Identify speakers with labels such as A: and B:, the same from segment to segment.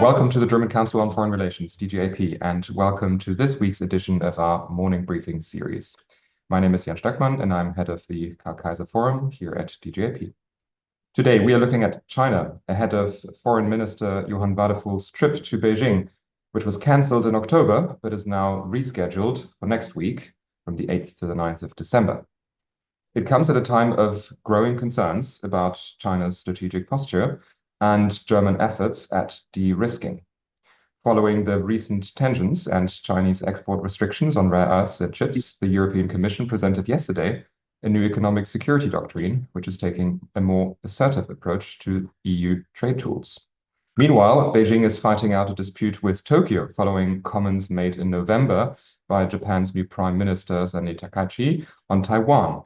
A: Welcome to the German Council on Foreign Relations, DGAP, and welcome to this week's edition of our morning briefing series. My name is Jan Stöckmann, and I'm head of the Kaiser Forum here at DGAP. Today, we are looking at China ahead of Foreign Minister Johann Wadephul's trip to Beijing, which was cancelled in October, but is now rescheduled for next week from the 8th to the 9th of December. It comes at a time of growing concerns about China's strategic posture and German efforts at de-risking. Following the recent tensions and Chinese export restrictions on rare earths and chips, the European Commission presented yesterday a new economic security doctrine, which is taking a more assertive approach to EU trade tools. Meanwhile, Beijing is fighting out a dispute with Tokyo following comments made in November by Japan's new Prime Minister Sanae Takaichi on Taiwan.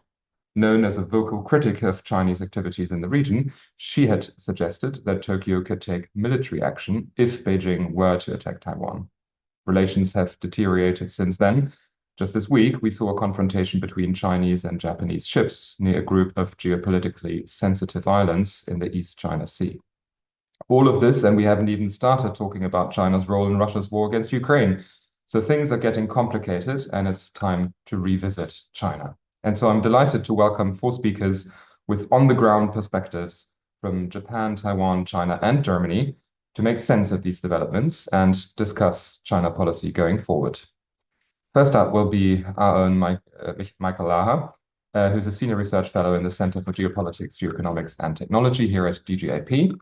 A: Known as a vocal critic of Chinese activities in the region, she had suggested that Tokyo could take military action if Beijing were to attack Taiwan. Relations have deteriorated since then. Just this week, we saw a confrontation between Chinese and Japanese ships near a group of geopolitically sensitive islands in the East China Sea. All of this, and we haven't even started talking about China's role in Russia's war against Ukraine. So things are getting complicated, and it's time to revisit China. And so I'm delighted to welcome four speakers with on-the-ground perspectives from Japan, Taiwan, China, and Germany to make sense of these developments and discuss China policy going forward. First up will be our own Michael Laha, who's a senior research fellow in the Center for Geopolitics, Geoeconomics, and Technology here at DGAP.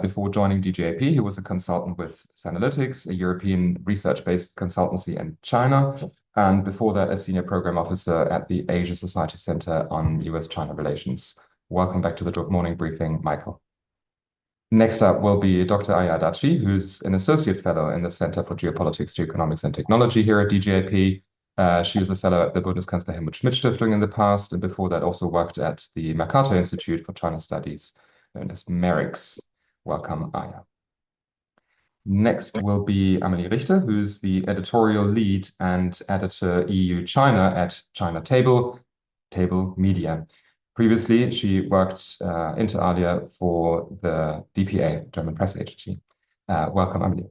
A: Before joining DGAP, he was a consultant with Sanalytics, a European research-based consultancy in China, and before that, a senior program officer at the Asia Society Center on US-China Relations. Welcome back to the morning briefing, Michael. Next up will be Dr. Adachi, who's an associate fellow in the Center for Geopolitics, Geoeconomics, and Technology here at DGAP. She was a fellow at the Bundeskanzler Helmut Schmidt Stiftung in the past, and before that also worked at the Mercator Institute for China Studies, known as MERICS. Welcome, Aya. Next will be Amelie Richter, who's the editorial lead and editor EU China at China.Table, Table.Media. Previously, she worked inter alia for the DPA, German press agency. Welcome, Amelie.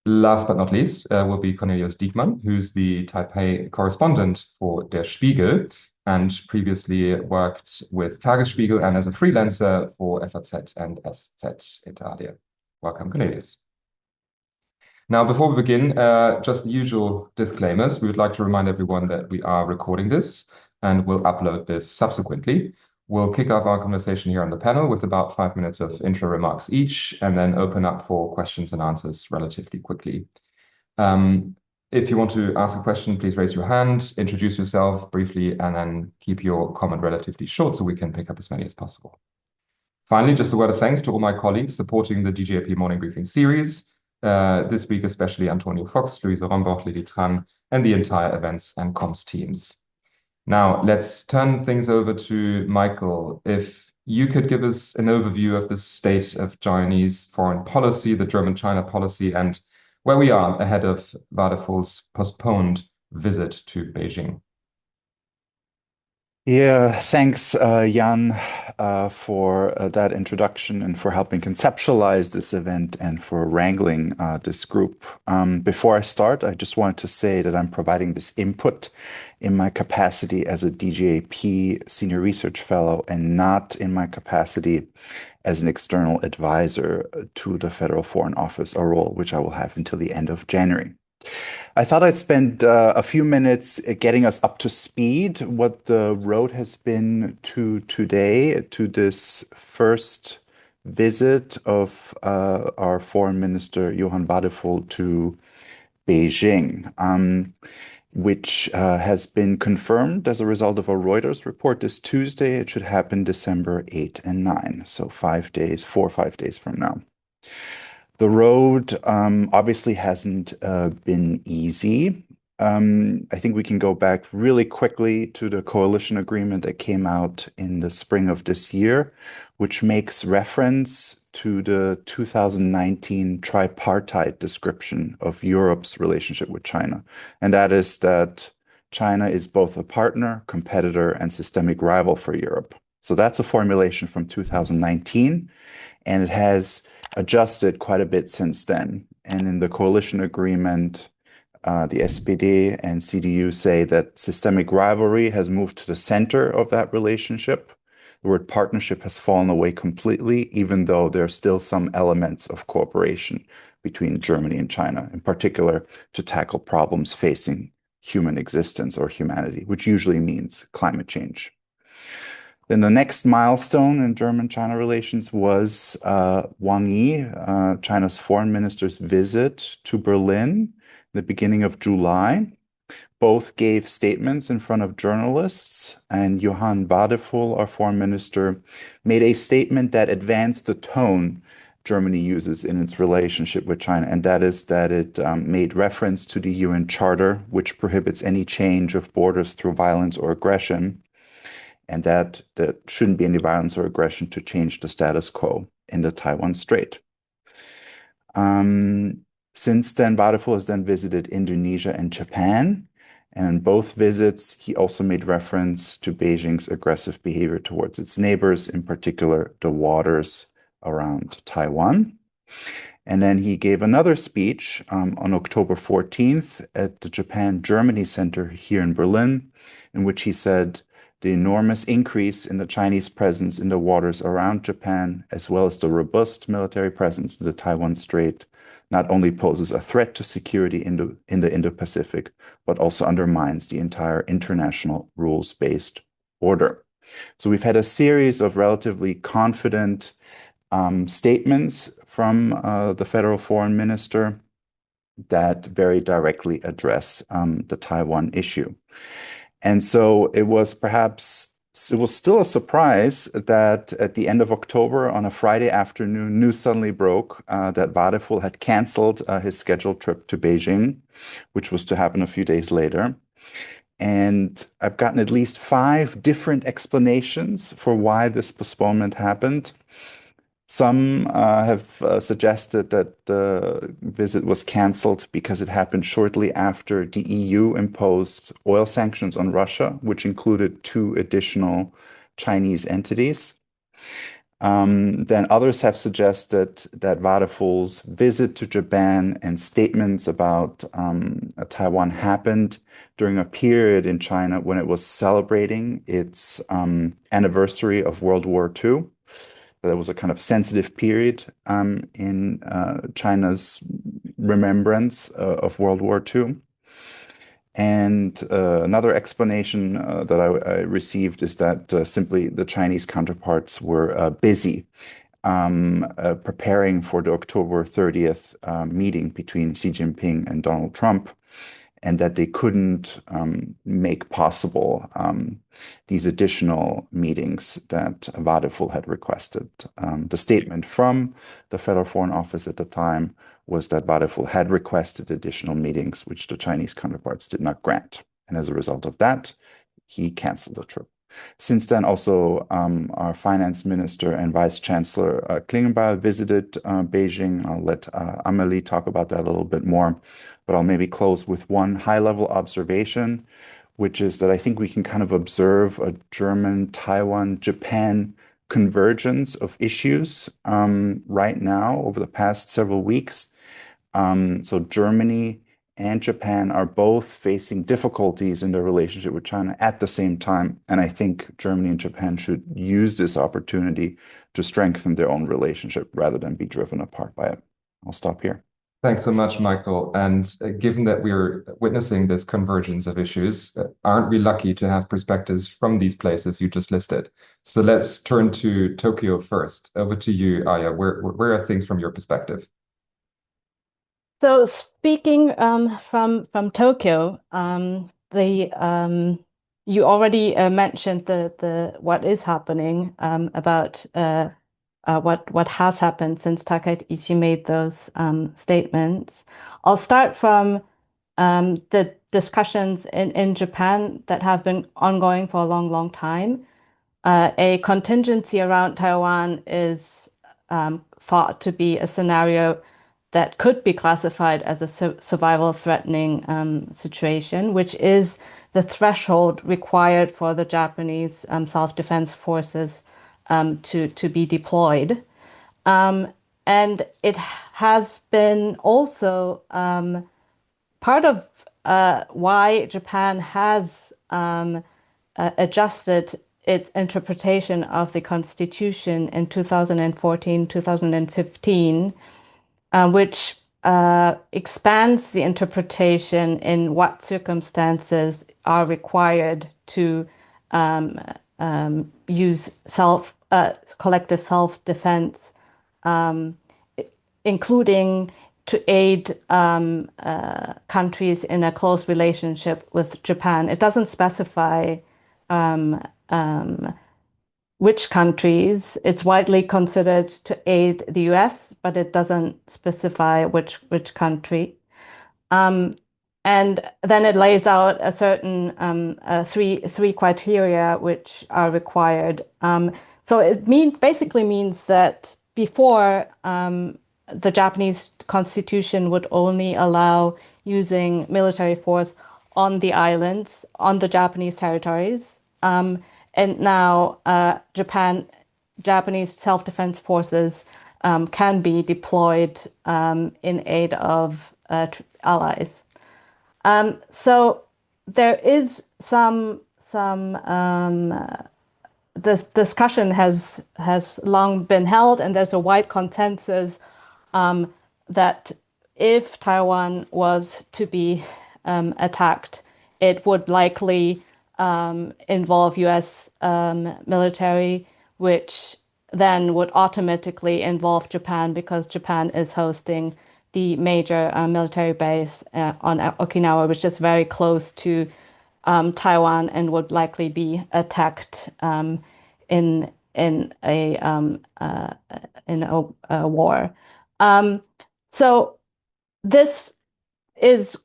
A: Last but not least will be Cornelius Dieckmann, who's the Taipei correspondent for Der Spiegel, and previously worked with Tagesspiegel and as a freelancer for FAZ and SZ Italia. Welcome, Cornelius. Now, before we begin, just the usual disclaimers. We would like to remind everyone that we are recording this and we'll upload this subsequently. We'll kick off our conversation here on the panel with about 5 minutes of intro remarks each, and then open up for questions and answers relatively quickly. If you want to ask a question, please raise your hand, introduce yourself briefly, and then keep your comment relatively short so we can pick up as many as possible. Finally, just a word of thanks to all my colleagues supporting the DGAP Morning Briefing series. This week, especially Antonio Fox, Luisa Romboch, Lili Tran, and the entire events and comms teams. Now, let's turn things over to Michael. If you could give us an overview of the state of Chinese foreign policy, the German-China policy, and where we are ahead of Wadephul's postponed visit to Beijing.
B: Yeah, thanks, Jan, for that introduction and for helping conceptualize this event and for wrangling this group. Before I start, I just wanted to say that I'm providing this input in my capacity as a DGAP Senior Research Fellow and not in my capacity as an external advisor to the Federal Foreign Office, a role which I will have until the end of January. I thought I'd spend a few minutes getting us up to speed what the road has been to today, to this first visit of our Foreign Minister Johann Wadephul to Beijing, which has been confirmed as a result of a Reuters report this Tuesday. It should happen December 8 and 9, so 5 days, 4 or 5 days from now. The road obviously hasn't been easy. I think we can go back really quickly to the coalition agreement that came out in the spring of this year, which makes reference to the 2019 tripartite description of Europe's relationship with China. And that is that China is both a partner, competitor, and systemic rival for Europe. So that's a formulation from 2019, and it has adjusted quite a bit since then. And in the coalition agreement, the SPD and CDU say that systemic rivalry has moved to the center of that relationship. The word partnership has fallen away completely, even though there are still some elements of cooperation between Germany and China, in particular to tackle problems facing human existence or humanity, which usually means climate change. Then the next milestone in German-China relations was Wang Yi, China's foreign minister's visit to Berlin in the beginning of July. Both gave statements in front of journalists, and Johann Wadephul, our foreign minister, made a statement that advanced the tone Germany uses in its relationship with China, and that is that it made reference to the UN Charter, which prohibits any change of borders through violence or aggression, and that there shouldn't be any violence or aggression to change the status quo in the Taiwan Strait. Since then, Wadephul has then visited Indonesia and Japan, and in both visits, he also made reference to Beijing's aggressive behavior towards its neighbors, in particular the waters around Taiwan. And then he gave another speech on October 14th at the Japan-Germany Center here in Berlin, in which he said the enormous increase in the Chinese presence in the waters around Japan, as well as the robust military presence in the Taiwan Strait, not only poses a threat to security in the Indo-Pacific, but also undermines the entire international rules-based order. So we've had a series of relatively confident statements from the federal foreign minister that very directly address the Taiwan issue. And so it was still a surprise that at the end of October, on a Friday afternoon, news suddenly broke that Wadephul had canceled his scheduled trip to Beijing, which was to happen a few days later. And I've gotten at least 5 different explanations for why this postponement happened. Some have suggested that the visit was canceled because it happened shortly after the EU imposed oil sanctions on Russia, which included 2 additional Chinese entities. Then others have suggested that Wadephul's visit to Japan and statements about Taiwan happened during a period in China when it was celebrating its anniversary of World War II. There was a kind of sensitive period in China's remembrance of World War II. And another explanation that I received is that simply the Chinese counterparts were busy preparing for the October 30th meeting between Xi Jinping and Donald Trump, and that they couldn't make possible these additional meetings that Wadephul had requested. The statement from the Federal Foreign Office at the time was that Wadephul had requested additional meetings, which the Chinese counterparts did not grant. And as a result of that, he canceled the trip. Since then, also, our finance minister and vice chancellor Klingenbeil visited Beijing. I'll let Amelie talk about that a little bit more, but I'll maybe close with one high-level observation, which is that I think we can kind of observe a German, Taiwan, Japan convergence of issues right now over the past several weeks. So Germany and Japan are both facing difficulties in their relationship with China at the same time. And I think Germany and Japan should use this opportunity to strengthen their own relationship rather than be driven apart by it. I'll stop here.
A: Thanks so much, Michael. And given that we're witnessing this convergence of issues, aren't we lucky to have perspectives from these places you just listed? So let's turn to Tokyo first. Over to you, Aya. Where are things from your perspective?
C: So speaking from Tokyo, you already mentioned the what is happening about what has happened since Takaichi made those statements. I'll start from the discussions in Japan that have been ongoing for a long time. A contingency around Taiwan is thought to be a scenario that could be classified as a survival threatening situation, which is the threshold required for the Japanese self-defense forces to be deployed. And it has been also part of why Japan has adjusted its interpretation of the Constitution in 2014, 2015, which expands the interpretation in what circumstances are required to use collective self-defense, including to aid countries in a close relationship with Japan. It doesn't specify which countries. It's widely considered to aid the US, but it doesn't specify which country. And then it lays out a certain three criteria which are required. So it basically means that before the Japanese constitution would only allow using military force on the islands, on the Japanese territories. And now Japanese self-defense forces can be deployed in aid of allies. So there is this discussion has long been held, and there's a wide consensus that if Taiwan was to be attacked, it would likely involve US military, which then would automatically involve Japan because Japan is hosting the major military base on Okinawa, which is very close to Taiwan and would likely be attacked in a war. So this is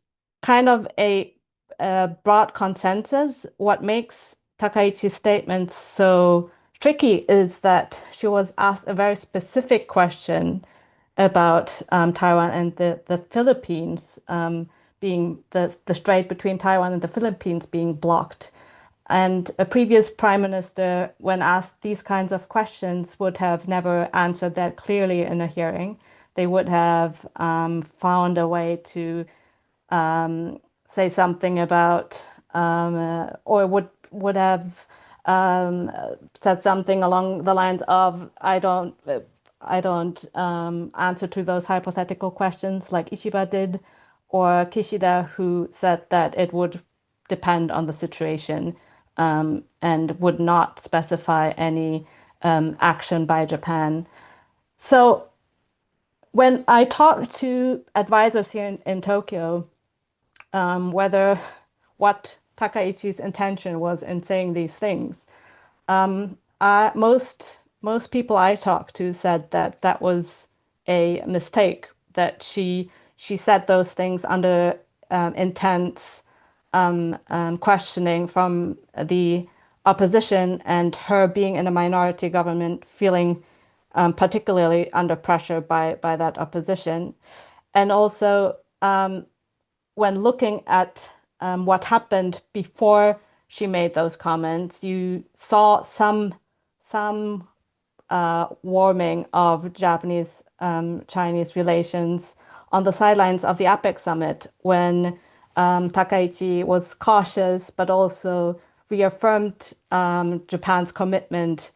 C: kind of a broad consensus. What makes Takaichi's statements so tricky is that she was asked a very specific question about Taiwan and the Philippines being the strait between Taiwan and the Philippines being blocked. And a previous prime minister, when asked these kinds of questions, would have never answered that clearly in a hearing. They would have found a way to say something about, or would have said something along the lines of, I don't answer to those hypothetical questions like Ishiba did, or Kishida, who said that it would depend on the situation and would not specify any action by Japan. So when I talk to advisors here in Tokyo, whether what Takaichi's intention was in saying these things, most people I talked to said that that was a mistake, that she said those things under intense questioning from the opposition, and her being in a minority government feeling particularly under pressure by that opposition. And also when looking at what happened before she made those comments, you saw some warming of Japanese-Chinese relations on the sidelines of the APEC summit, when Takaichi was cautious but also reaffirmed Japan's commitment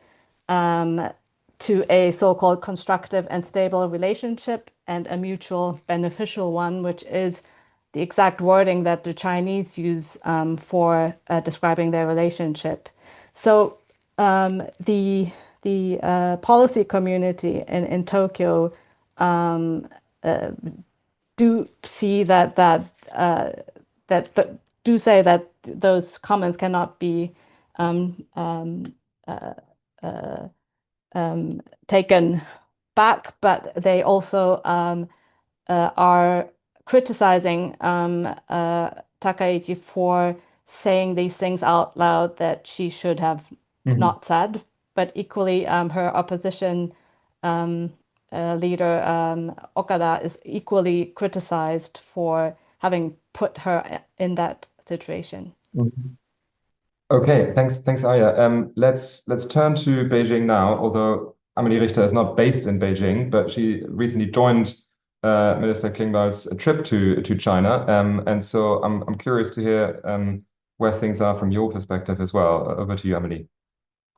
C: to a so-called constructive and stable relationship and a mutual beneficial one, which is the exact wording that the Chinese use for describing their relationship. So the policy community in Tokyo do see do say that those comments cannot be taken back, but they also are criticizing Takaichi for saying these things out loud that she should have not said. But equally, her opposition leader, Okada, is equally criticized for having put her in that situation.
A: Mhm. Okay, thanks, Aya. Let's turn to Beijing now. Although Amelie Richter is not based in Beijing, but she recently joined Minister Klingbeil's trip to China, and so I'm curious to hear where things are from your perspective as well. Over to you, Amelie.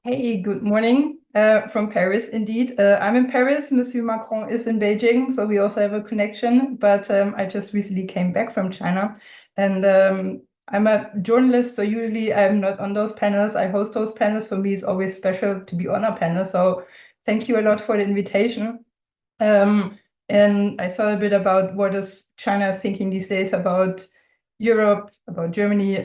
D: Hey, good morning from Paris, indeed. I'm in Paris. Monsieur Macron is in Beijing, so we also have a connection. But I just recently came back from China, and I'm a journalist, so usually I'm not on those panels. I host those panels. For me, it's always special to be on a panel. So thank you a lot for the invitation. And I thought a bit about what is China thinking these days about Europe, about Germany,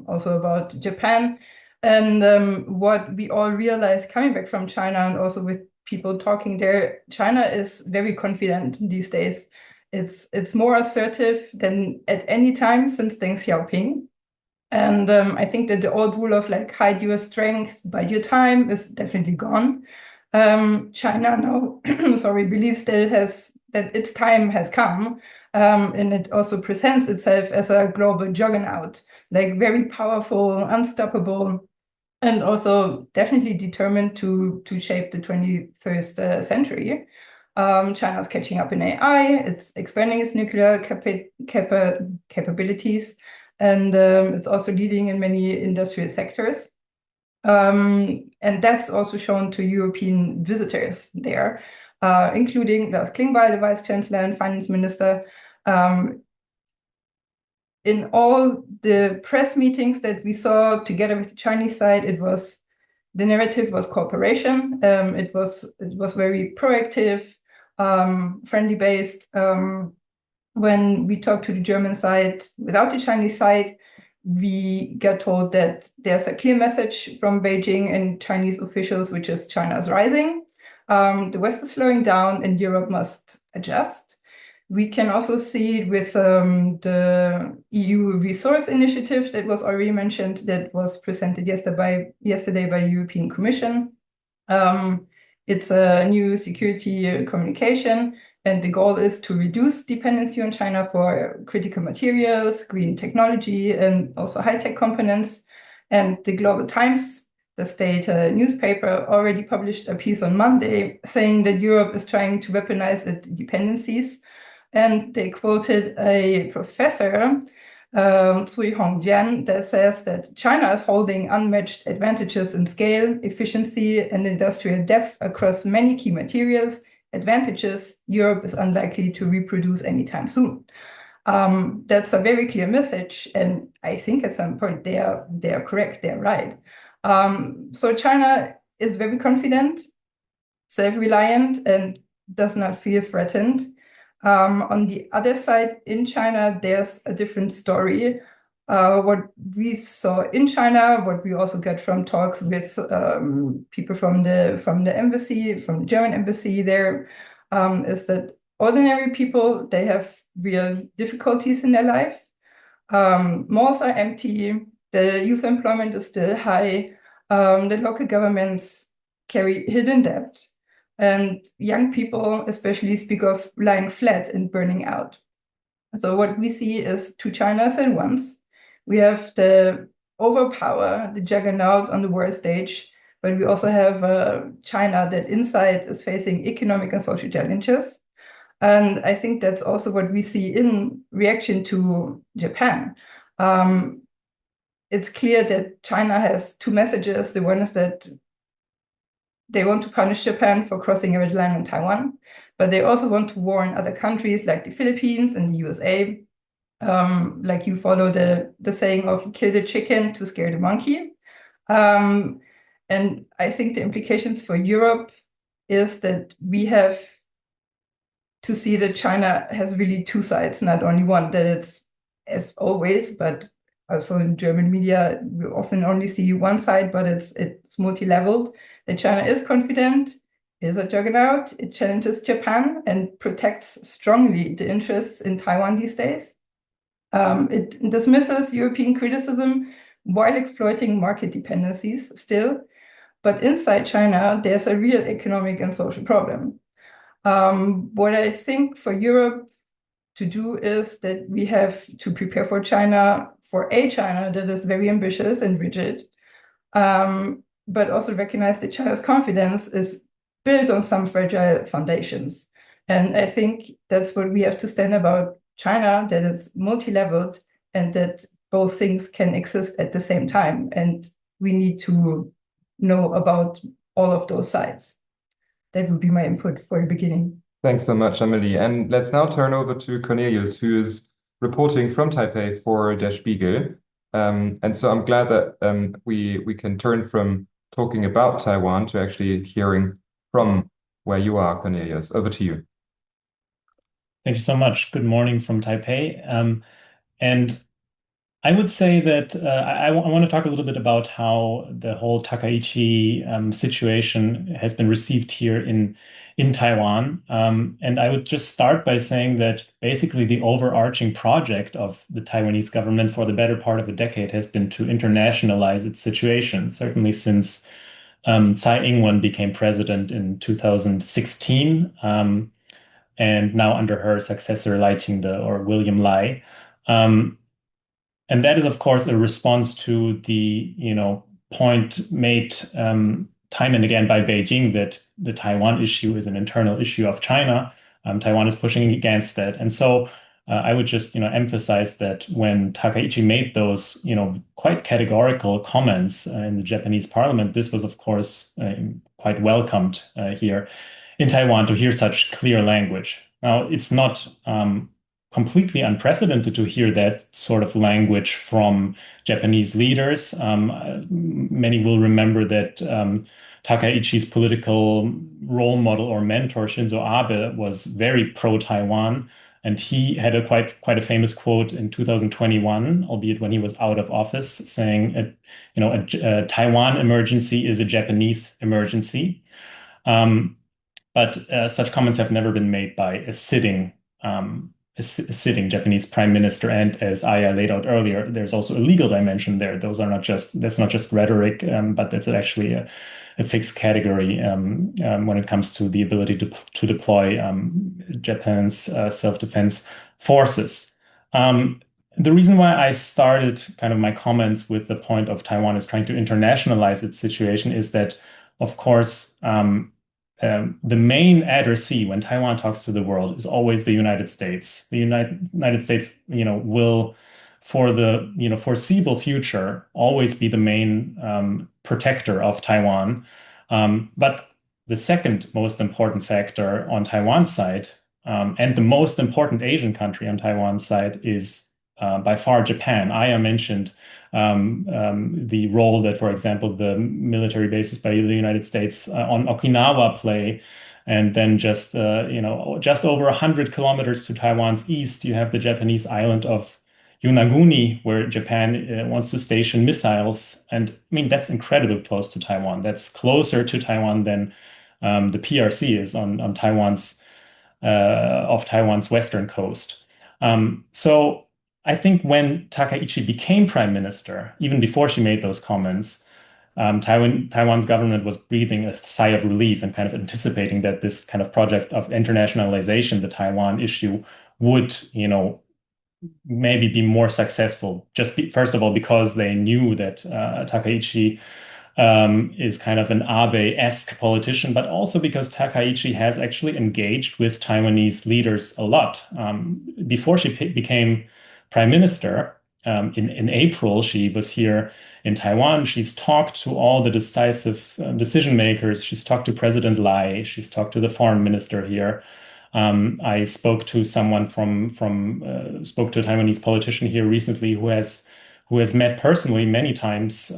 D: also about Japan. And what we all realize coming back from China and also with people talking there, China is very confident these days. It's more assertive than at any time since Deng Xiaoping. And I think that the old rule of like hide your strength, bide your time is definitely gone. China now, sorry, believes that its time has come, and it also presents itself as a global juggernaut, like very powerful, unstoppable, and also definitely determined to shape the 21st century. China's catching up in AI, it's expanding its nuclear capabilities, and it's also leading in many industrial sectors. And that's also shown to European visitors there, including Lars Klingbeil, the Vice Chancellor and Finance Minister. In all the press meetings that we saw together with the Chinese side, the narrative was cooperation. It was very proactive, friendly based. When we talked to the German side without the Chinese side, we got told that there's a clear message from Beijing and Chinese officials, which is China's rising. The West is slowing down and Europe must adjust. We can also see it with the EU resource initiative that was already mentioned, that was presented yesterday by European Commission. It's a new security communication, and the goal is to reduce dependency on China for critical materials, green technology, and also high-tech components. And the Global Times, the state newspaper, already published a piece on Monday saying that Europe is trying to weaponize its dependencies. And they quoted a professor, Cui Hongjian, that says that China is holding unmatched advantages in scale, efficiency, and industrial depth across many key materials, advantages Europe is unlikely to reproduce anytime soon. That's a very clear message, and I think at some point they are correct, they're right. So China is very confident, self-reliant, and does not feel threatened. On the other side, in China, there's a different story. What we saw in China, what we also get from talks with people from the embassy, from the German embassy there, is that ordinary people, they have real difficulties in their life. Malls are empty, the youth employment is still high, the local governments carry hidden debt. And young people especially speak of lying flat and burning out. So what we see is two Chinas at once. We have the overpower, the juggernaut on the world stage, but we also have China that inside is facing economic and social challenges. And I think that's also what we see in reaction to Japan. It's clear that China has two messages. The one is that they want to punish Japan for crossing a red line on Taiwan, but they also want to warn other countries like the Philippines and the USA. Like you follow the saying of kill the chicken to scare the monkey. And I think the implications for Europe is that we have to see that China has really two sides, not only one, that it's, as always, but also in German media, we often only see one side, but it's multi-leveled. That China is confident, is a juggernaut, it challenges Japan and protects strongly the interests in Taiwan these days. It dismisses European criticism while exploiting market dependencies still. But inside China, there's a real economic and social problem. What I think for Europe to do is that we have to prepare for China, for a China that is very ambitious and rigid, but also recognize that China's confidence is built on some fragile foundations. And I think that's what we have to stand about China, that it's multi-leveled and that both things can exist at the same time. And we need to know about all of those sides. That would be my input for the beginning.
A: Thanks so much, Amelie. And let's now turn over to Cornelius, who is reporting from Taipei for Der Spiegel. And so I'm glad that we can turn from talking about Taiwan to actually hearing from where you are, Cornelius. Over to you.
E: Thank you so much. Good morning from Taipei. And I would say that I want to talk a little bit about how the whole Takaichi situation has been received here in Taiwan. And I would just start by saying that basically the overarching project of the Taiwanese government for the better part of a decade has been to internationalize its situation, certainly since Tsai Ing-wen became president in 2016, and now under her successor, William Lai. And that is, of course, a response to the point made time and again by Beijing that the Taiwan issue is an internal issue of China. Taiwan is pushing against that. And so I would just emphasize that when Takaichi made those quite categorical comments in the Japanese parliament, this was, of course, quite welcomed here in Taiwan to hear such clear language. Now, it's not completely unprecedented to hear that sort of language from Japanese leaders. Many will remember that Takaichi's political role model or mentor, Shinzo Abe, was very pro-Taiwan. And he had quite a famous quote in 2021, albeit when he was out of office, saying, a Taiwan emergency is a Japanese emergency. But such comments have never been made by a sitting Japanese prime minister. And as Aya laid out earlier, there's also a legal dimension there. That's not just rhetoric, but that's actually a fixed category when it comes to the ability to deploy Japan's self-defense forces. The reason why I started kind of my comments with the point of Taiwan is trying to internationalize its situation is that, of course, the main addressee when Taiwan talks to the world is always the United States. The United States, will, for the foreseeable future, always be the main protector of Taiwan. But the second most important factor on Taiwan's side, and the most important Asian country on Taiwan's side, is by far Japan. Aya mentioned the role that, for example, the military bases by the United States on Okinawa play. And then just over 100 kilometers to Taiwan's east, you have the Japanese island of Yonaguni, where Japan wants to station missiles. And I mean, that's incredibly close to Taiwan. That's closer to Taiwan than the PRC is on Taiwan's western coast. So I think when Takaichi became prime minister, even before she made those comments, Taiwan's government was breathing a sigh of relief and kind of anticipating that this kind of project of internationalization, the Taiwan issue, would, maybe be more successful. First of all, because they knew that Takaichi is kind of an Abe-esque politician, but also because Takaichi has actually engaged with Taiwanese leaders a lot. Before she became prime minister, in April, she was here in Taiwan. She's talked to all the decisive decision makers. She's talked to President Lai. She's talked to the foreign minister here. I spoke to someone spoke to a Taiwanese politician here recently who has met personally many times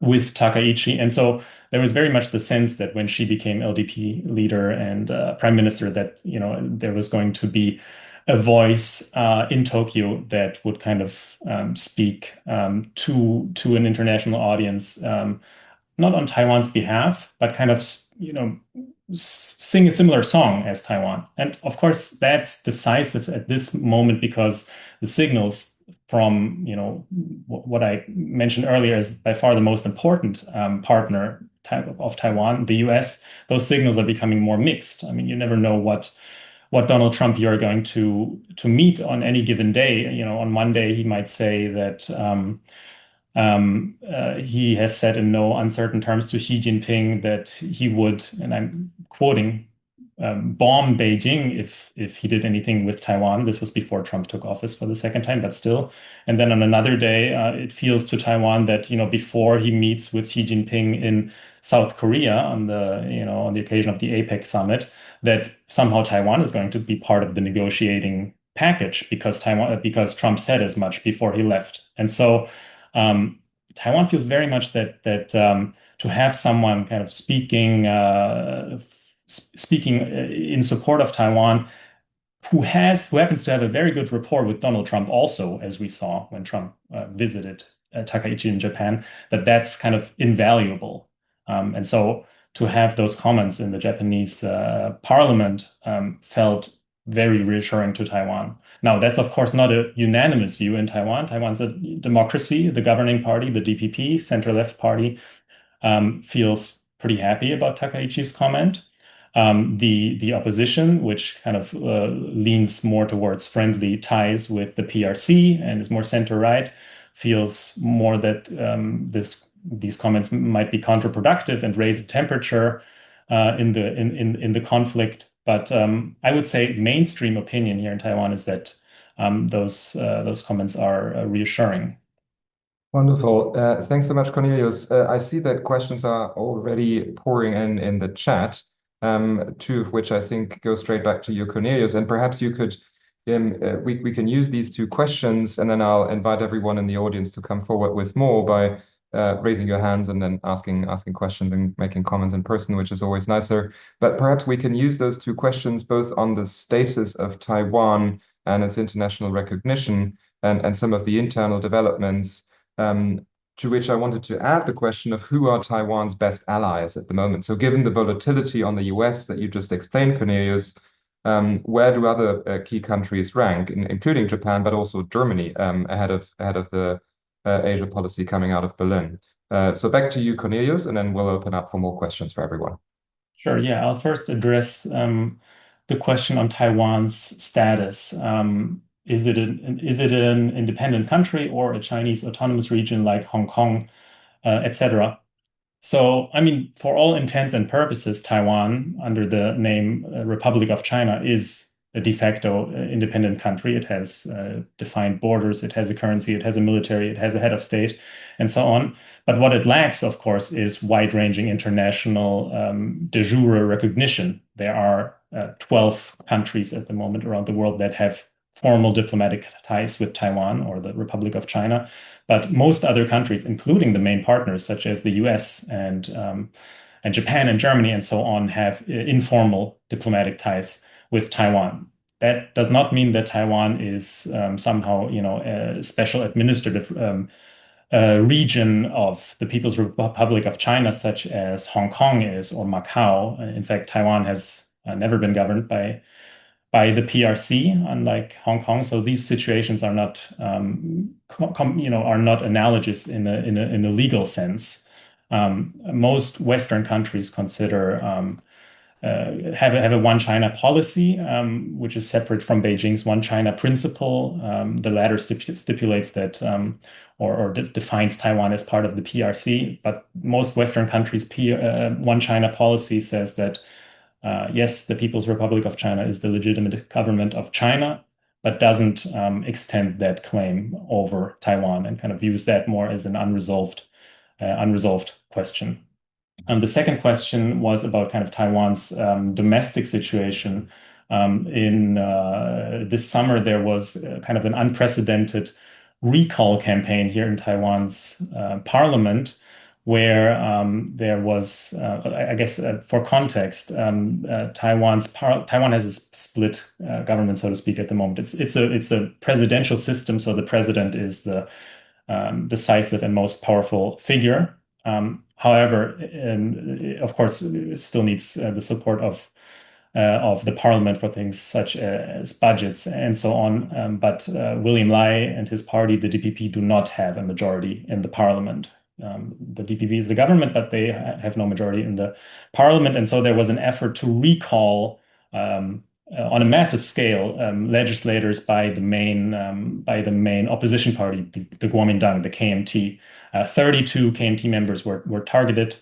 E: with Takaichi. And so there was very much the sense that when she became LDP leader and prime minister, that there was going to be a voice in Tokyo that would kind of speak to an international audience, not on Taiwan's behalf, but kind of sing a similar song as Taiwan. And of course, that's decisive at this moment because the signals from what I mentioned earlier is by far the most important partner of Taiwan, the US. Those signals are becoming more mixed. I mean, you never know what what Donald Trump you are going to meet on any given day. You know, on one day he might say that he has said in no uncertain terms to Xi Jinping that he would, and I'm quoting, bomb Beijing if he did anything with Taiwan. This was before Trump took office for the second time, but still. And then on another day, it feels to Taiwan that, you know, before he meets with Xi Jinping in South Korea on the, you know, on the occasion of the APEC summit, that somehow Taiwan is going to be part of the negotiating package because Trump said as much before he left. And so Taiwan feels very much that to have someone kind of speaking in support of Taiwan who happens to have a very good rapport with Donald Trump also, as we saw when Trump visited Takaichi in Japan, that's kind of invaluable. And so to have those comments in the Japanese parliament felt very reassuring to Taiwan. Now, that's of course not a unanimous view in Taiwan. Taiwan's a democracy. The governing party, the DPP, center-left party, feels pretty happy about Takaichi's comment. The opposition, which kind of leans more towards friendly ties with the PRC and is more center-right, feels more that these comments might be counterproductive and raise the temperature in the conflict. But I would say mainstream opinion here in Taiwan is that those comments are reassuring.
A: Wonderful. Thanks so much, Cornelius. I see that questions are already pouring in the chat, two of which I think go straight back to you, Cornelius. And perhaps you could, we can use these two questions, and then I'll invite everyone in the audience to come forward with more by raising your hands and then asking questions and making comments in person, which is always nicer. But perhaps we can use those two questions both on the status of Taiwan and its international recognition and some of the internal developments. To which I wanted to add the question of who are Taiwan's best allies at the moment. So given the volatility on the US that you just explained, Cornelius, where do other key countries rank, including Japan, but also Germany, ahead of the Asia policy coming out of Berlin? So back to you, Cornelius, and then we'll open up for more questions for everyone.
E: Sure, yeah. I'll first address the question on Taiwan's status. Is it an independent country or a Chinese autonomous region like Hong Kong, etc.? So, I mean, for all intents and purposes, Taiwan, under the name Republic of China, is a de facto independent country. It has defined borders, it has a currency, it has a military, it has a head of state, and so on. But what it lacks, of course, is wide-ranging international de jure recognition. There are 12 countries at the moment around the world that have formal diplomatic ties with Taiwan or the Republic of China. But most other countries, including the main partners such as the US and Japan and Germany and so on, have informal diplomatic ties with Taiwan. That does not mean that Taiwan is somehow, you know, a special administrative region of the People's Republic of China, such as Hong Kong is or Macau. In fact, Taiwan has never been governed by the PRC, unlike Hong Kong. So these situations are not, are not analogous in a legal sense. Most Western countries consider have a one China policy, which is separate from Beijing's one China principle. The latter stipulates that or defines Taiwan as part of the PRC. But most Western countries' one China policy says that yes, the People's Republic of China is the legitimate government of China, but doesn't extend that claim over Taiwan and kind of views that more as an unresolved question. The second question was about kind of Taiwan's domestic situation. In this summer, there was kind of an unprecedented recall campaign here in Taiwan's parliament, where there was, I guess, for context, Taiwan has a split government, so to speak, at the moment. It's a presidential system, so the president is the decisive and most powerful figure. However, of course, it still needs the support of the parliament for things such as budgets and so on. But William Lai and his party, the DPP, do not have a majority in the parliament. The DPP is the government, but they have no majority in the parliament. And so there was an effort to recall on a massive scale, legislators by the main opposition party, the Kuomintang, the KMT. 32 KMT members were targeted,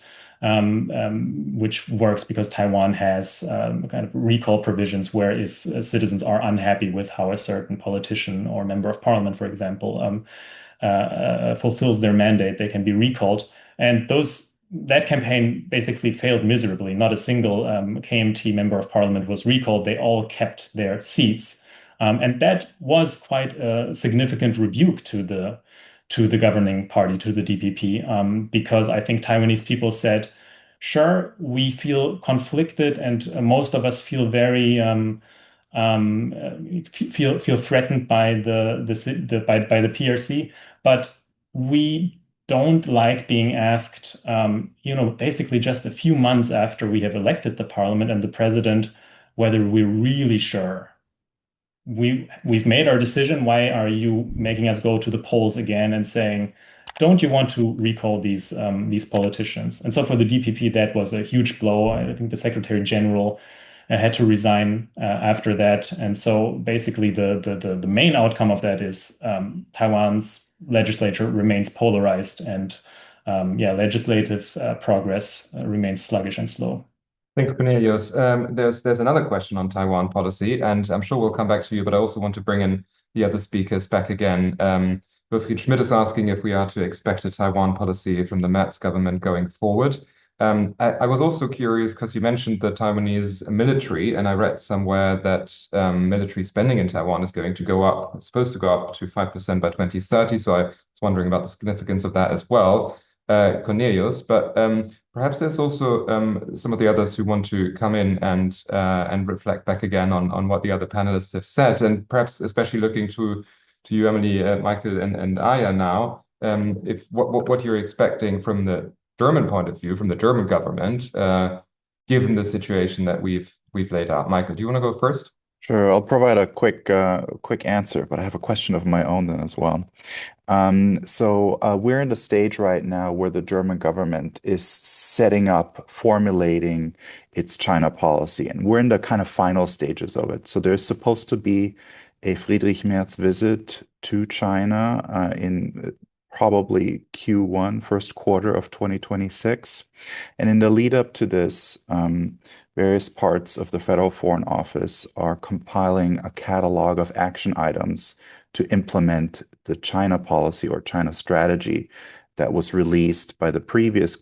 E: which works because Taiwan has kind of recall provisions where if citizens are unhappy with how a certain politician or member of parliament, for example, fulfills their mandate, they can be recalled. And that campaign basically failed miserably. Not a single KMT member of parliament was recalled. They all kept their seats. And that was quite a significant rebuke to the governing party, to the DPP, because I think Taiwanese people said, sure, we feel conflicted, and most of us feel very feel threatened by by the PRC, but we don't like being asked, basically just a few months after we have elected the parliament and the president, whether we're really sure. We've made our decision. Why are you making us go to the polls again and saying, don't you want to recall these politicians? And so for the DPP, that was a huge blow. I think the Secretary General had to resign after that. And so basically the main outcome of that is Taiwan's legislature remains polarized, and legislative progress remains sluggish and slow.
A: Thanks, Cornelius. There's another question on Taiwan policy, and I'm sure we'll come back to you, but I also want to bring in the other speakers back again. Wilfried Schmidt is asking if we are to expect a Taiwan policy from the Merz government going forward. I was also curious because you mentioned the Taiwanese military, and I read somewhere that military spending in Taiwan is supposed to go up to 5% by 2030. So I was wondering about the significance of that as well, Cornelius. But perhaps there's also some of the others who want to come in and reflect back again on what the other panelists have said, and perhaps especially looking to you, Amelie, Michael, and Aya now, if what you're expecting from the German point of view, from the German government, given the situation that we've laid out. Michael, do you want to go first?
B: Sure, I'll provide a quick answer, but I have a question of my own then as well. We're in the stage right now where the German government is setting up, formulating its China policy, and we're in the kind of final stages of it. So there's supposed to be a Friedrich Merz visit to China in probably Q1, first quarter of 2026. And in the lead up to this, various parts of the Federal Foreign Office are compiling a catalog of action items to implement the China policy or China strategy that was released by the previous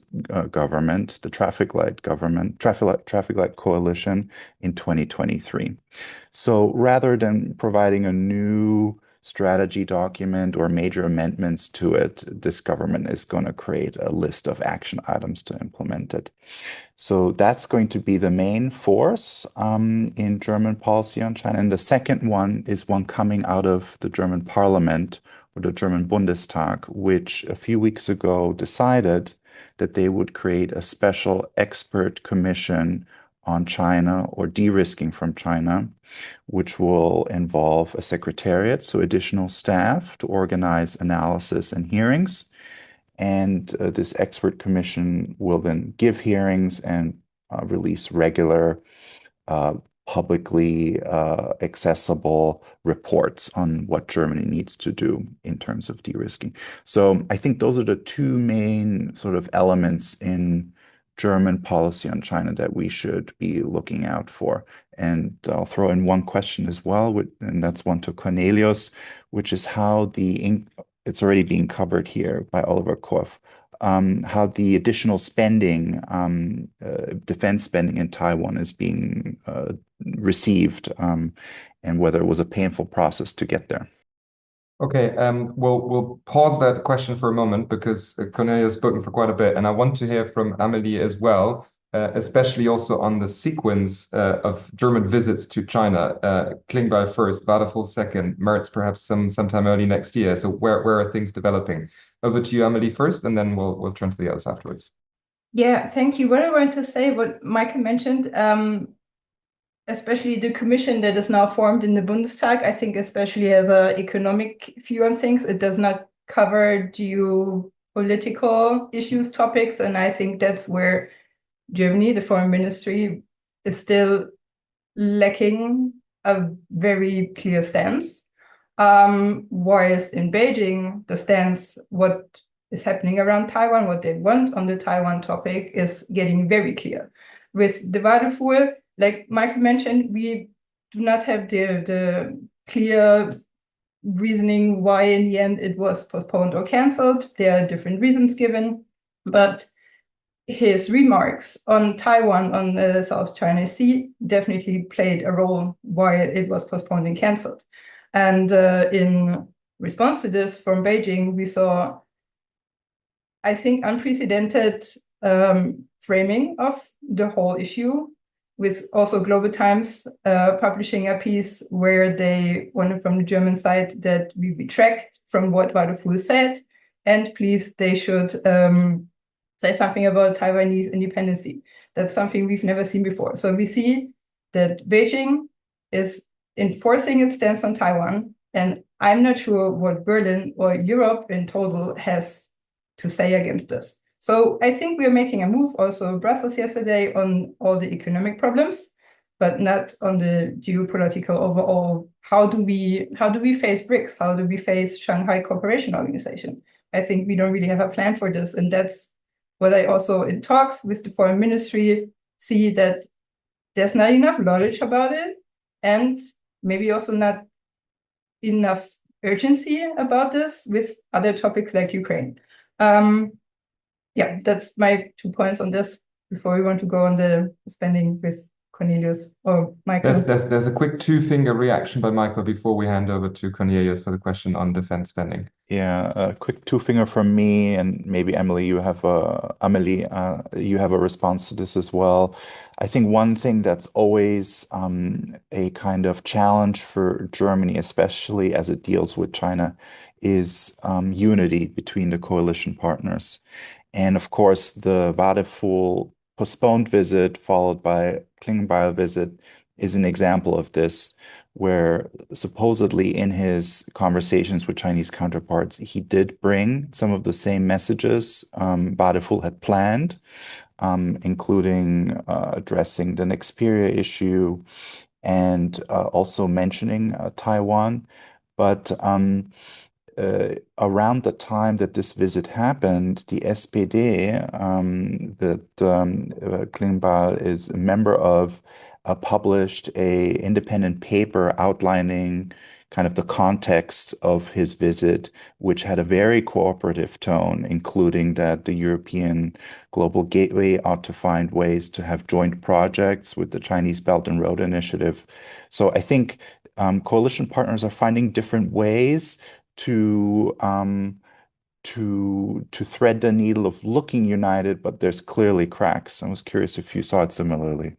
B: government, the traffic light coalition in 2023. So rather than providing a new strategy document or major amendments to it, this government is going to create a list of action items to implement it. So that's going to be the main force in German policy on China. And the second one is one coming out of the German parliament or the German Bundestag, which a few weeks ago decided that they would create a special expert commission on China or de-risking from China, which will involve a secretariat, so additional staff to organize analysis and hearings. And this expert commission will then give hearings and release regular, publicly accessible reports on what Germany needs to do in terms of de-risking. So I think those are the two main sort of elements in German policy on China that we should be looking out for. And I'll throw in one question as well, and that's one to Cornelius, which is how it's already being covered here by Oliver Korff, how the additional spending, defense spending in Taiwan is being received, and whether it was a painful process to get there.
A: Okay, we'll pause that question for a moment because Cornelius has spoken for quite a bit, and I want to hear from Amelie as well, especially also on the sequence of German visits to China. Klingbeil first, Wadephul second, Merz perhaps sometime early next year. So where are things developing? Over to you, Amelie, first, and then we'll turn to the others afterwards.
D: Yeah, thank you. What I want to say, what Michael mentioned, especially the commission that is now formed in the Bundestag, I think especially as an economic view on things, it does not cover geopolitical issues, topics, and I think that's where Germany, the foreign ministry, is still lacking a very clear stance. Whereas in Beijing, the stance, what is happening around Taiwan, what they want on the Taiwan topic is getting very clear. With the Wadephul, like Michael mentioned, we do not have the clear reasoning why in the end it was postponed or cancelled. There are different reasons given, but his remarks on Taiwan, on the South China Sea, definitely played a role why it was postponed and cancelled. And in response to this from Beijing, we saw, I think, unprecedented framing of the whole issue, with also Global Times publishing a piece where they wanted from the German side that we retract from what Wadephul said, and please, they should say something about Taiwanese independence. That's something we've never seen before. So we see that Beijing is enforcing its stance on Taiwan, and I'm not sure what Berlin or Europe in total has to say against this. So I think we're making a move, also Brussels yesterday, on all the economic problems, but not on the geopolitical overall. How do we face BRICS? How do we face Shanghai Cooperation Organization? I think we don't really have a plan for this, and that's what I also, in talks with the foreign ministry, see that there's not enough knowledge about it, and maybe also not enough urgency about this with other topics like Ukraine. Yeah, that's my 2 points on this before we want to go on the spending with Cornelius or Michael.
A: There's a quick two-finger reaction by Michael before we hand over to Cornelius for the question on defense spending.
B: Yeah, a quick two-finger from me, and maybe Amelie, you have a response to this as well. I think one thing that's always a kind of challenge for Germany, especially as it deals with China, is unity between the coalition partners. And of course, the Wadephul postponed visit followed by Klingbeil visit is an example of this, where supposedly in his conversations with Chinese counterparts, he did bring some of the same messages Wadephul had planned, including addressing the Nexperia issue and also mentioning Taiwan. But around the time that this visit happened, the SPD, that Klingbeil is a member of, published a independent paper outlining kind of the context of his visit, which had a very cooperative tone, including that the European Global Gateway ought to find ways to have joint projects with the Chinese Belt and Road Initiative. So I think coalition partners are finding different ways to thread the needle of looking united, but there's clearly cracks. I was curious if you saw it similarly.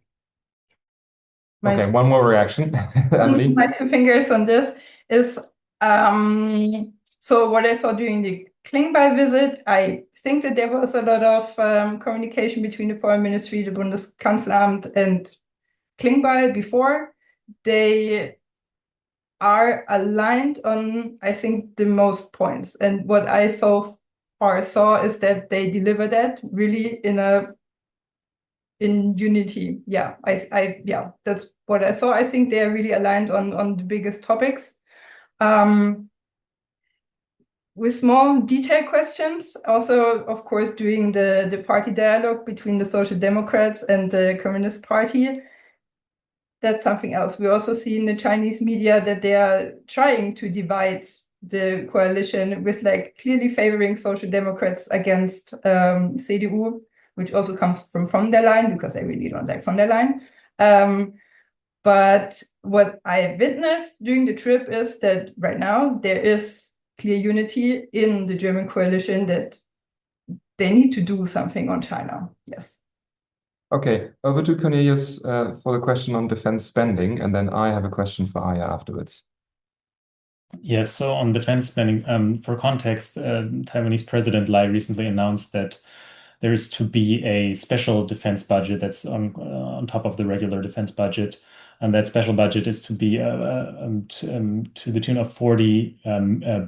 A: Okay, one more reaction. Amelie?
D: My 2 fingers on this is so what I saw during the Klingbeil visit, I think that there was a lot of communication between the foreign ministry, the Bundeskanzleramt, and Klingbeil before. They are aligned on, I think, the most points. And what I so far saw is that they deliver that really in unity. Yeah, yeah, that's what I saw. I think they are really aligned on the biggest topics. With small detailed questions, also, of course, during the party dialogue between the Social Democrats and the Communist Party, that's something else. We also see in the Chinese media that they are trying to divide the coalition with like clearly favoring Social Democrats against CDU, which also comes from von der Leyen, because I really don't like von der Leyen. But what I witnessed during the trip is that right now there is clear unity in the German coalition that they need to do something on China. Yes.
A: Okay, over to Cornelius for the question on defense spending, and then I have a question for Aya afterwards.
E: Yes, so on defense spending, for context, Taiwanese President Lai recently announced that there is to be a special defense budget that's on top of the regular defense budget, and that special budget is to be to the tune of 40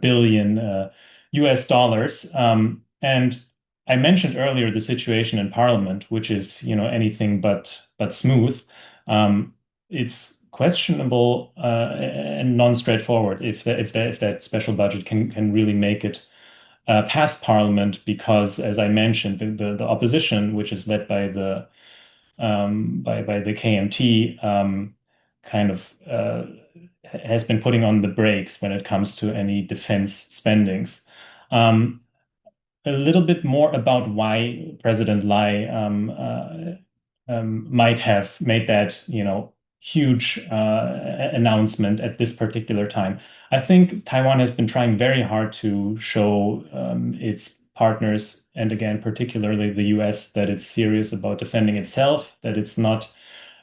E: billion US dollars. And I mentioned earlier the situation in Parliament, which is anything but smooth. It's questionable and non-straightforward if that special budget can really make it past Parliament, because, as I mentioned, the opposition, which is led by the KMT, kind of has been putting on the brakes when it comes to any defense spendings. A little bit more about why President Lai might have made that, huge announcement at this particular time. I think Taiwan has been trying very hard to show its partners, and again, particularly the US, that it's serious about defending itself, that it's not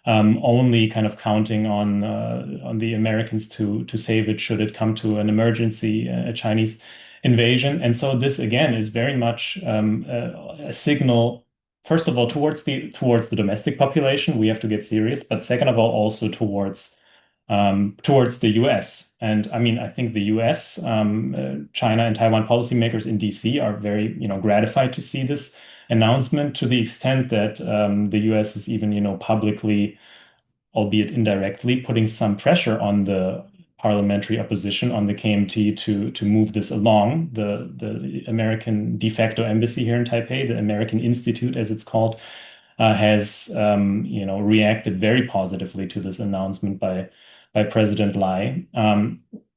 E: only kind of counting on the Americans to save it should it come to an emergency, a Chinese invasion. And so this again is very much a signal, first of all, towards the domestic population. We have to get serious, but second of all, also towards the US. And I mean, I think the US, China and Taiwan policymakers in DC are very, gratified to see this announcement, to the extent that the US is even, publicly, albeit indirectly, putting some pressure on the parliamentary opposition, on the KMT, to move this along. The American de facto embassy here in Taipei, the American Institute, as it's called, has reacted very positively to this announcement by President Lai.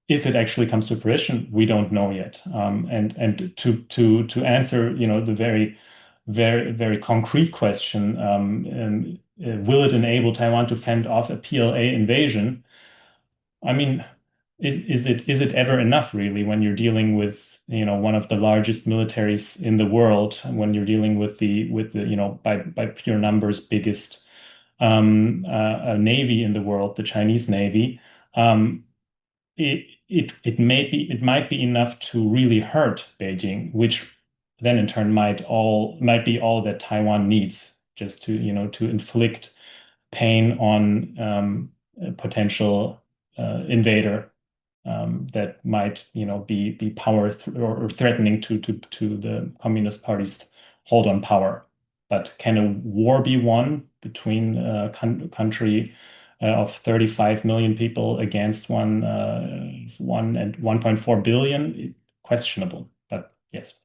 E: If it actually comes to fruition, we don't know yet. And to answer, the very, very, very concrete question, will it enable Taiwan to fend off a PLA invasion? I mean, is it ever enough, really, when you're dealing with one of the largest militaries in the world, when you're dealing with the by pure numbers biggest navy in the world, the Chinese Navy? It might be enough to really hurt Beijing, which then in turn might be all that Taiwan needs, just to inflict pain on a potential invader that might be power or threatening to the Communist Party's hold on power. But can a war be won between a country of 35 million people against 1.4 billion? Questionable, but yes.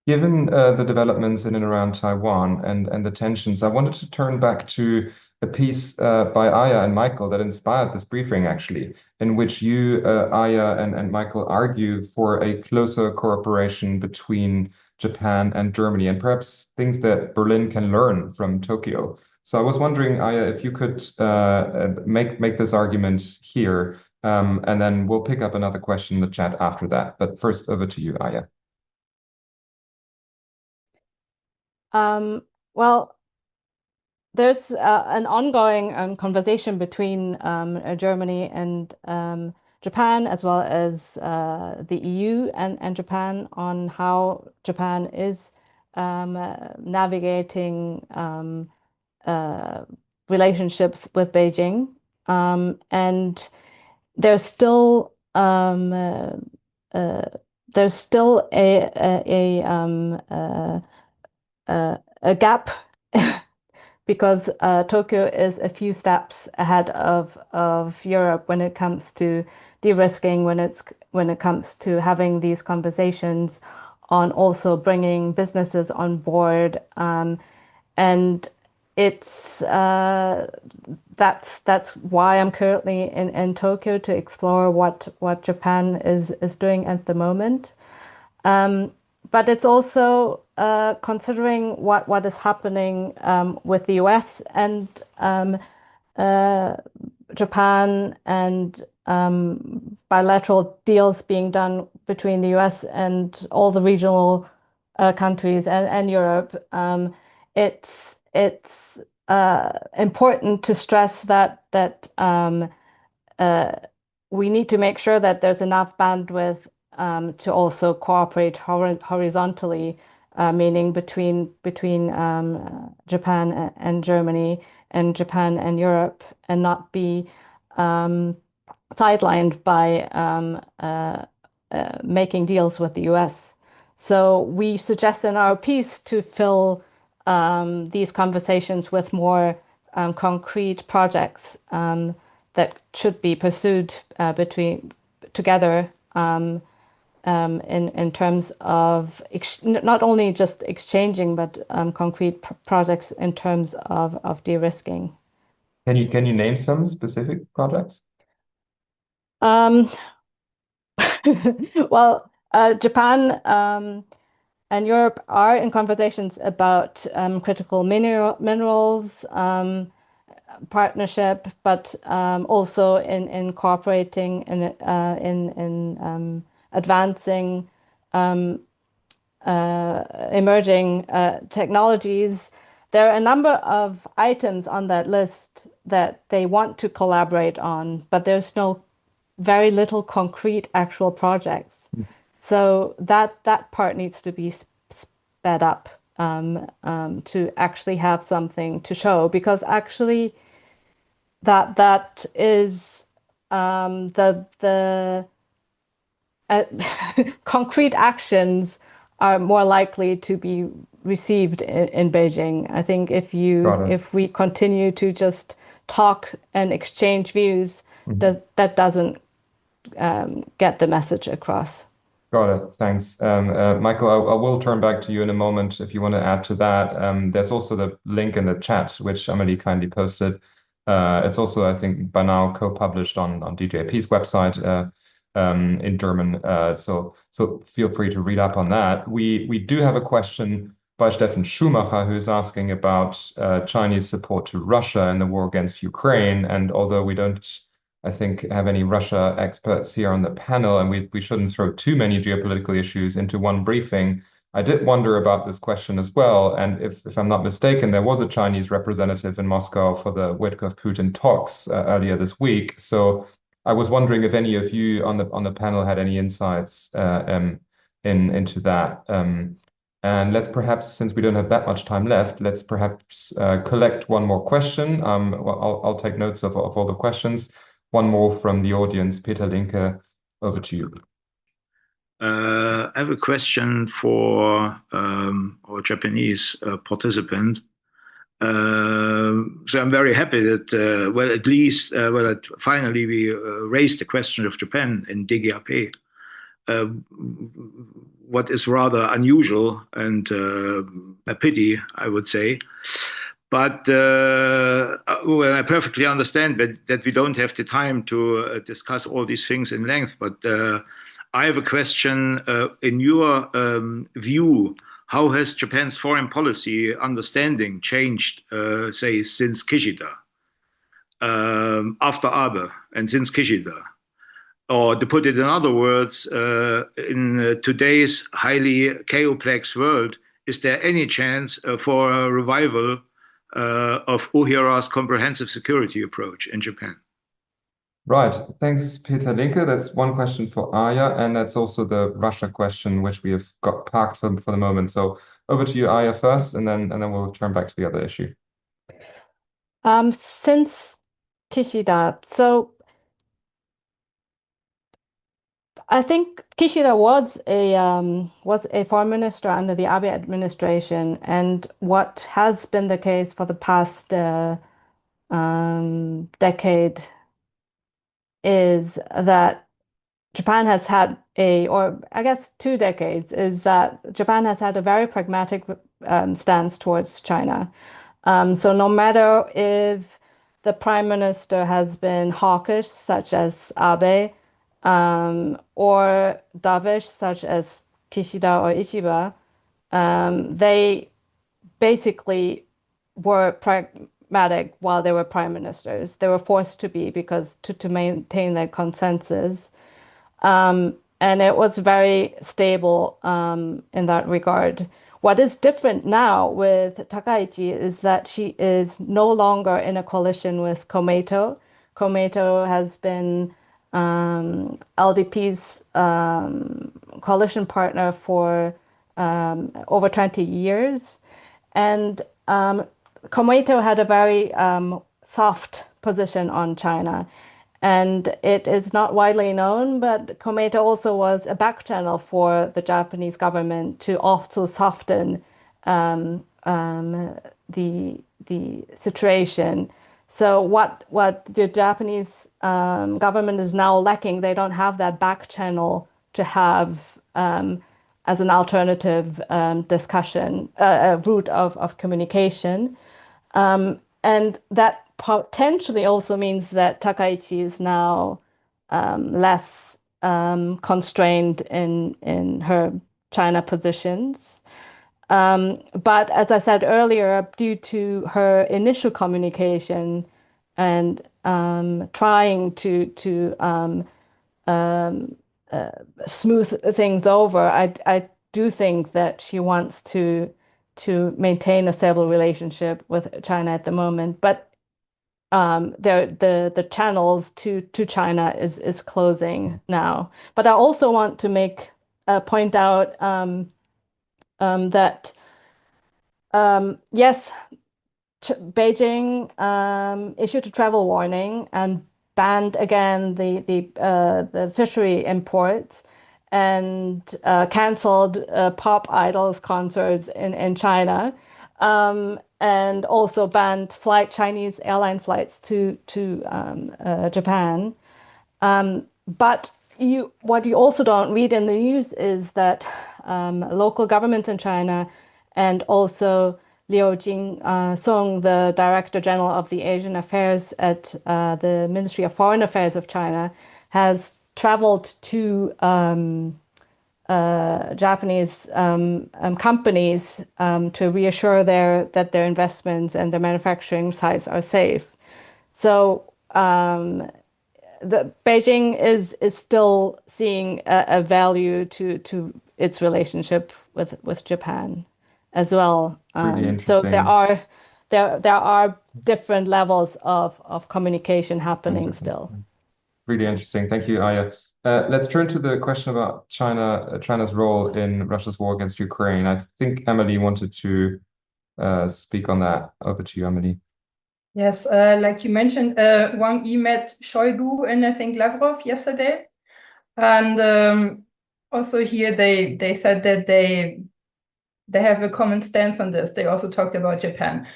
A: Given the developments in and around Taiwan and the tensions, I wanted to turn back to a piece by Aya and Michael that inspired this briefing, actually, in which you, Aya and Michael, argue for a closer cooperation between Japan and Germany, and perhaps things that Berlin can learn from Tokyo. So I was wondering, Aya, if you could make this argument here, and then we'll pick up another question in the chat after that. But first, over to you, Aya.
C: Well, there's an ongoing conversation between Germany and Japan, as well as the EU and Japan, on how Japan is navigating relationships with Beijing. And there's still a gap because Tokyo is a few steps ahead of Europe when it comes to de-risking, when it comes to having these conversations on also bringing businesses on board, and it's that's why I'm currently in Tokyo, to explore what Japan is doing at the moment. But it's also considering what is happening with the US and Japan, and bilateral deals being done between the US and all the regional countries and Europe. It's important to stress that we need to make sure that there's enough bandwidth to also cooperate horizontally, meaning between Japan and Germany, and Japan and Europe, and not be sidelined by making deals with the US. So we suggest in our piece to fill these conversations with more concrete projects that should be pursued together in terms of not only just exchanging, but concrete projects in terms of de-risking.
A: Can you name some specific projects?
C: Well, Japan and Europe are in conversations about critical minerals partnership, but also in cooperating in advancing emerging technologies. There are a number of items on that list that they want to collaborate on, but there's very little concrete actual projects. So that part needs to be sped up to actually have something to show, because actually that is the concrete actions are more likely to be received in Beijing. I think if we continue to just talk and exchange views, that doesn't get the message across.
A: Got it. Thanks. Michael, I will turn back to you in a moment if you want to add to that. There's also the link in the chat, which Amelie kindly posted. It's also, I think, by now co-published on DGAP's website in German. So feel free to read up on that. We do have a question by Steffen Schumacher, who's asking about Chinese support to Russia in the war against Ukraine. And although we don't, I think, have any Russia experts here on the panel, and we shouldn't throw too many geopolitical issues into one briefing, I did wonder about this question as well. And if I'm not mistaken, there was a Chinese representative in Moscow for the Witkoff-Putin talks earlier this week. So I was wondering if any of you on the panel had any insights into that. And let's perhaps, since we don't have that much time left, let's perhaps collect one more question. I'll take notes of all the questions. One more from the audience. Peter Linke, over to you.
F: I have a question for our Japanese participant. So I'm very happy that, that finally we raised the question of Japan in DGAP, what is rather unusual and a pity, I would say. But I perfectly understand that we don't have the time to discuss all these things in length. But I have a question. In your view, how has Japan's foreign policy understanding changed, say, since Kishida, after Abe, and since Kishida? Or to put it in other words, in today's highly chaoplex world, is there any chance for a revival of Ohira's comprehensive security approach in Japan?
A: Right. Thanks, Peter Linke. That's one question for Aya, and that's also the Russia question, which we have got parked for the moment. So over to you, Aya, first, and then we'll turn back to the other issue.
C: Since Kishida, so I think Kishida was a foreign minister under the Abe administration, and what has been the case for the past decade is that Japan has had or I guess 2 decades, is that Japan has had a very pragmatic stance towards China. So no matter if the prime minister has been hawkish, such as Abe, or dovish, such as Kishida or Ishiba, they basically were pragmatic while they were prime ministers. They were forced to be because to maintain their consensus. And it was very stable in that regard. What is different now with Takaichi is that she is no longer in a coalition with Komeito. Komeito has been LDP's coalition partner for over 20 years. And Komeito had a very soft position on China. And it is not widely known, but Komeito also was a back channel for the Japanese government to also soften the situation. So what the Japanese government is now lacking, they don't have that back channel to have as an alternative discussion, route of communication. And that potentially also means that Takaichi is now less constrained in her China positions. But as I said earlier, due to her initial communication and trying to smooth things over, I do think that she wants to maintain a stable relationship with China at the moment. But the channels to China is closing now. But I also want to point out that yes, Beijing issued a travel warning and banned again the fishery imports and canceled pop idols concerts in China, and also banned Chinese airline flights to Japan. But what you also don't read in the news is that local governments in China and also Liu Jing-sung, the Director General of the Asian Affairs at the Ministry of Foreign Affairs of China, has traveled to Japanese companies to reassure that their investments and their manufacturing sites are safe. So the Beijing is still seeing a value to its relationship with Japan as well.
A: Really
C: So
A: interesting.
C: there are different levels of communication happening still.
A: Really interesting. Thank you, Aya. Let's turn to the question about China's role in Russia's war against Ukraine. I think Amelie wanted to speak on that. Over to you, Amelie.
D: Yes, like you mentioned, Wang Yi met Shoigu and I think Lavrov yesterday. And also here they said that they have a common stance on this. They also talked about Japan.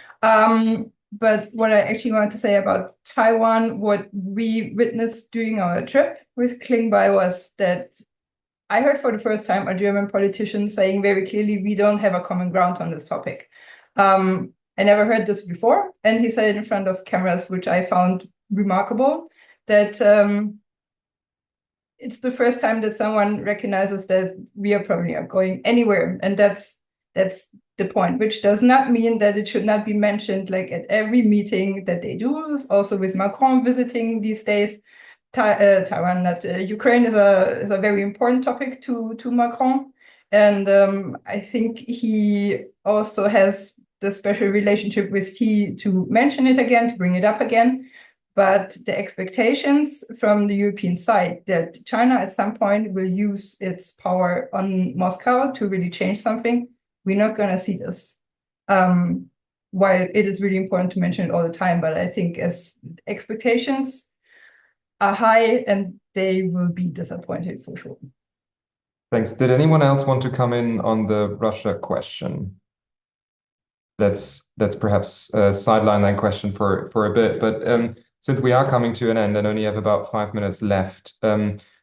D: But what I actually wanted to say about Taiwan, what we witnessed during our trip with Klingbeil was that I heard for the first time a German politician saying very clearly, we don't have a common ground on this topic. I never heard this before. And he said it in front of cameras, which I found remarkable, that it's the first time that someone recognizes that we are probably not going anywhere. And that's the point, which does not mean that it should not be mentioned like at every meeting that they do. Also with Macron visiting these days, Taiwan, not Ukraine, is a very important topic to Macron. And I think he also has the special relationship with Xi to mention it again, to bring it up again. But the expectations from the European side that China at some point will use its power on Moscow to really change something, we're not going to see this. While it is really important to mention it all the time, but I think as expectations are high and they will be disappointed for sure.
A: Thanks. Did anyone else want to come in on the Russia question? Let's perhaps sideline that question for a bit. But since we are coming to an end and only have about 5 minutes left,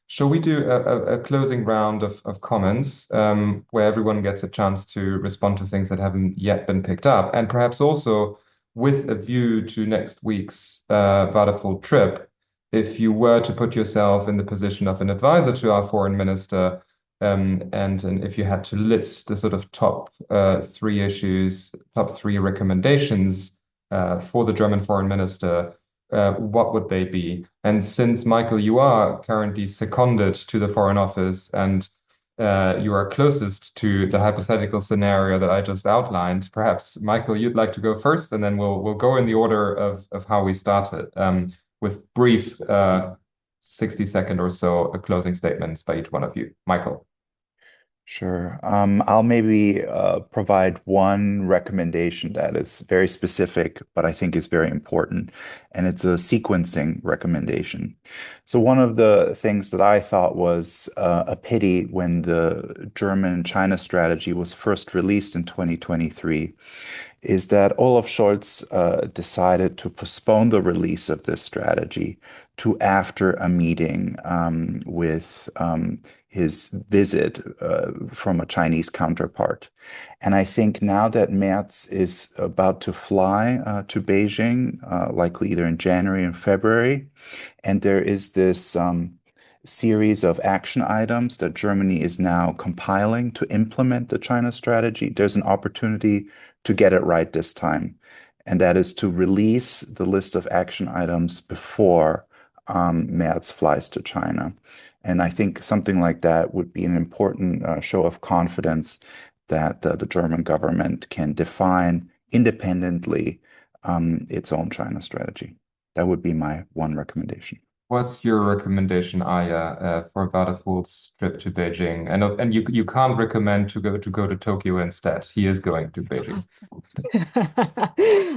A: shall we do a closing round of comments where everyone gets a chance to respond to things that haven't yet been picked up, and perhaps also with a view to next week's Wadephul trip, if you were to put yourself in the position of an advisor to our foreign minister, and if you had to list the sort of top 3 issues, top 3 recommendations for the German foreign minister, what would they be? And since, Michael, you are currently seconded to the Foreign Office and you are closest to the hypothetical scenario that I just outlined, perhaps, Michael, you'd like to go first, and then we'll go in the order of how we started, with brief 60-second or so closing statements by each one of you. Michael.
B: Sure. I'll maybe provide one recommendation that is very specific, but I think is very important, and it's a sequencing recommendation. So one of the things that I thought was a pity when the German-China strategy was first released in 2023 is that Olaf Scholz decided to postpone the release of this strategy to after a meeting with his visit from a Chinese counterpart. And I think now that Merz is about to fly to Beijing, likely either in January and February, and there is this series of action items that Germany is now compiling to implement the China strategy, there's an opportunity to get it right this time. And that is to release the list of action items before Merz flies to China. And I think something like that would be an important show of confidence that the German government can define independently its own China strategy. That would be my one recommendation.
A: What's your recommendation, Aya, for Wadephul's trip to Beijing? And you can't recommend to go to Tokyo instead. He is going to Beijing.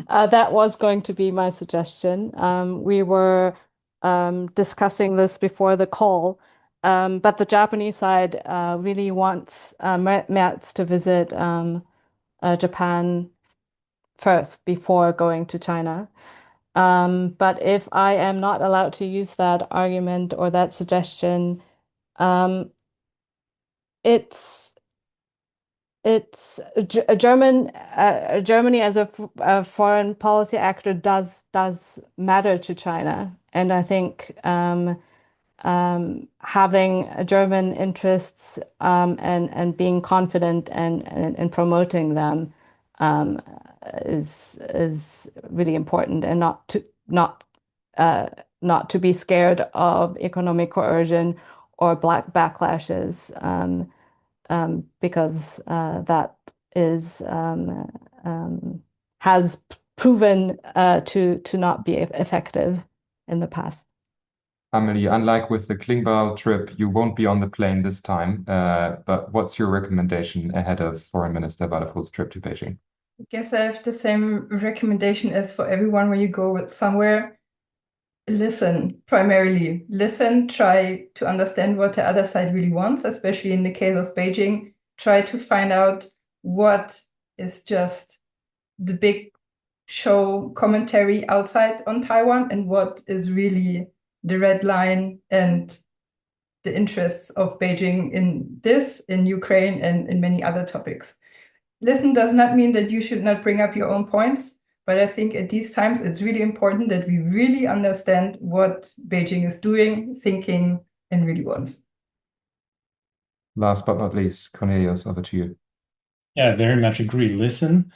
C: That was going to be my suggestion. We were discussing this before the call, but the Japanese side really wants Merz to visit Japan first before going to China. But if I am not allowed to use that argument or that suggestion, Germany as a foreign policy actor does matter to China, and I think having German interests and being confident and promoting them is really important, and not to be scared of economic coercion or backlashes, because that has proven to not be effective in the past.
A: Amelie, unlike with the Klingbeil trip, you won't be on the plane this time. But what's your recommendation ahead of Foreign Minister Wadephul's trip to Beijing?
D: I guess I have the same recommendation as for everyone when you go somewhere. Listen, primarily. Listen, try to understand what the other side really wants, especially in the case of Beijing. Try to find out what is just the big show commentary outside on Taiwan and what is really the red line and the interests of Beijing in Ukraine, and in many other topics. Listen does not mean that you should not bring up your own points, but I think at these times it's really important that we really understand what Beijing is doing, thinking, and really wants.
A: Last but not least, Cornelius, over to you.
E: Yeah, I very much agree. Listen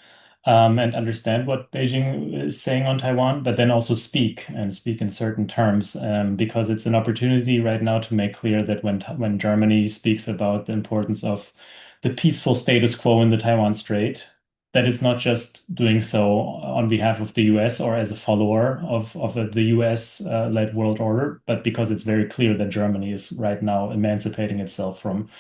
E: and understand what Beijing is saying on Taiwan, but then also speak in certain terms, because it's an opportunity right now to make clear that when Germany speaks about the importance of the peaceful status quo in the Taiwan Strait, that it's not just doing so on behalf of the US or as a follower of the US-led world order, but because it's very clear that Germany is right now emancipating itself from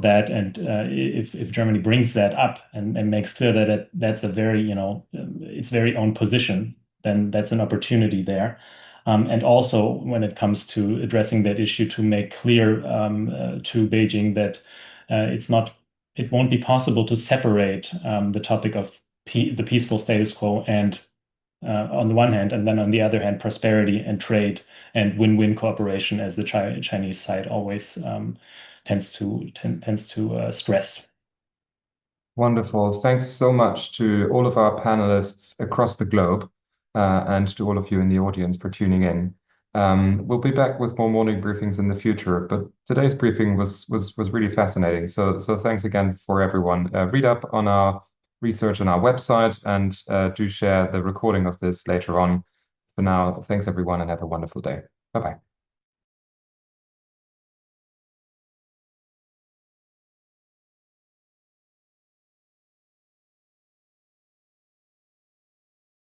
E: that. And if Germany brings that up and makes clear that that's a very, its very own position, then that's an opportunity there. And also when it comes to addressing that issue, to make clear to Beijing that it won't be possible to separate the topic of the peaceful status quo and on the one hand, and then on the other hand, prosperity and trade and win-win cooperation, as the Chinese side always tends to stress.
A: Wonderful. Thanks so much to all of our panelists across the globe, and to all of you in the audience for tuning in. We'll be back with more morning briefings in the future, but today's briefing was really fascinating. So thanks again for everyone. Read up on our research on our website, and do share the recording of this later on. For now, thanks everyone, and have a wonderful day. Bye-bye.